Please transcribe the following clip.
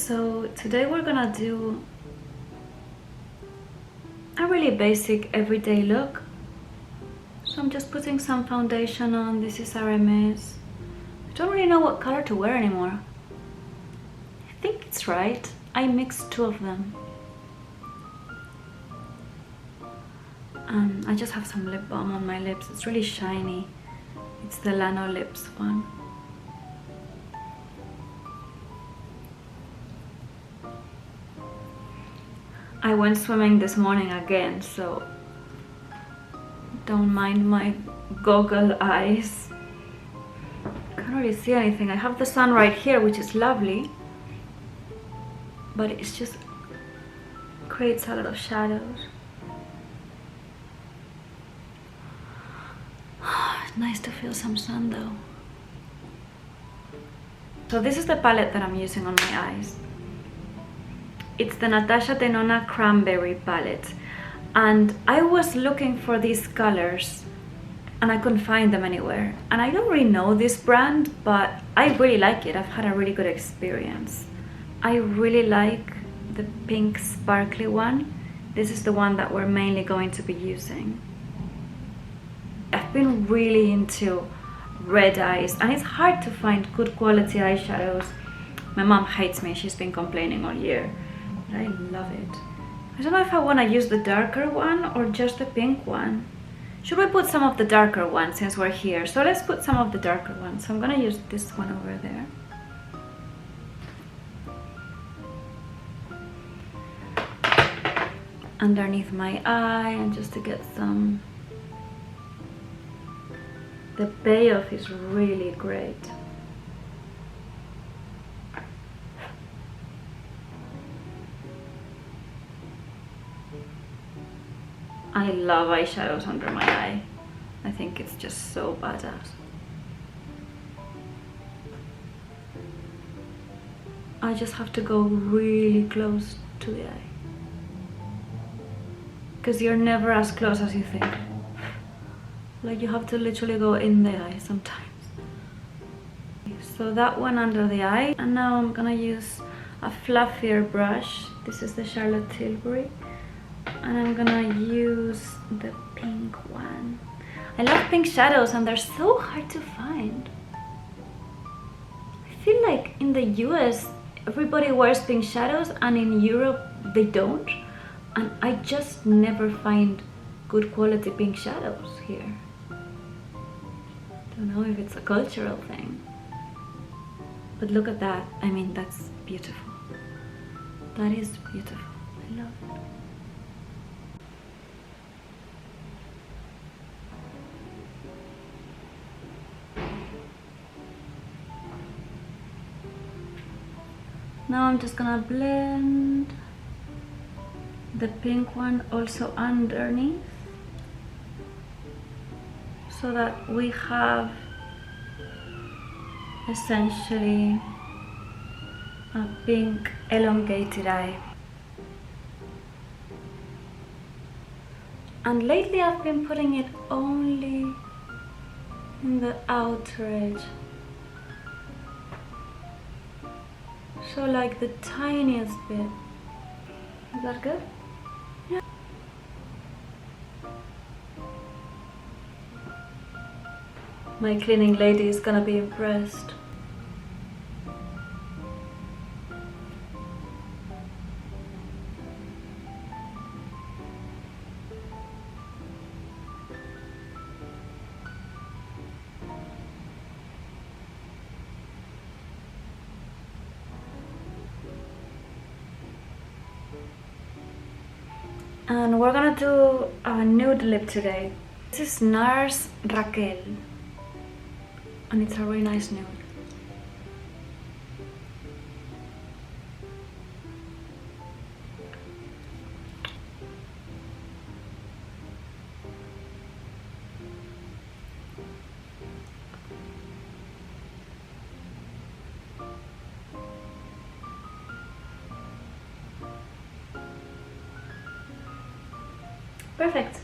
So today we're gonna do a really basic everyday look. So I'm just putting some foundation on. This is RMS. I don't really know what color to wear anymore. I think it's right. I mixed two of them. I just have some lip balm on my lips. It's really shiny. It's the Lano Lips one. I went swimming this morning again, so don't mind my goggle eyes. Can't really see anything. I have the sun right here, which is lovely, but it just creates a lot of shadows. It's nice to feel some sun though. So this is the palette that I'm using on my eyes. It's the Natasha Denona Cranberry palette, and I was looking for these colors and I couldn't find them anywhere. And I don't really know this brand, but I really like it. I've had a really good experience. I really like the pink sparkly one. This is the one that we're mainly going to be using. I've been really into red eyes, and it's hard to find good quality eyeshadows. My mom hates me. She's been complaining all year. I love it. I don't know if I want to use the darker one or just the pink one. Should we put some of the darker one since we're here? So let's put some of the darker one. So I'm gonna use this one over there. Underneath my eye, and just to get some. The payoff is really great. I love eyeshadows under my eye. I think it's just so badass. I just have to go really close to the eye, because you're never as close as you think. Like, you have to literally go in the eye sometimes. So that one under the eye, and now I'm gonna use a fluffier brush. This is the Charlotte Tilbury. And I'm gonna use the pink one. I love pink shadows, and they're so hard to find. I feel like in the US everybody wears pink shadows, and in Europe they don't. And I just never find good quality pink shadows here. Don't know if it's a cultural thing. But look at that. I mean, that's beautiful. That is beautiful. I love it. Now I'm just gonna blend the pink one also underneath, so that we have essentially a pink elongated eye. And lately I've been putting it only in the outer edge. So like the tiniest bit. Is that good? Yeah. My cleaning lady is gonna be impressed. And we're gonna do a nude lip today. This is NARS Raquel, and it's a really nice nude. Perfect.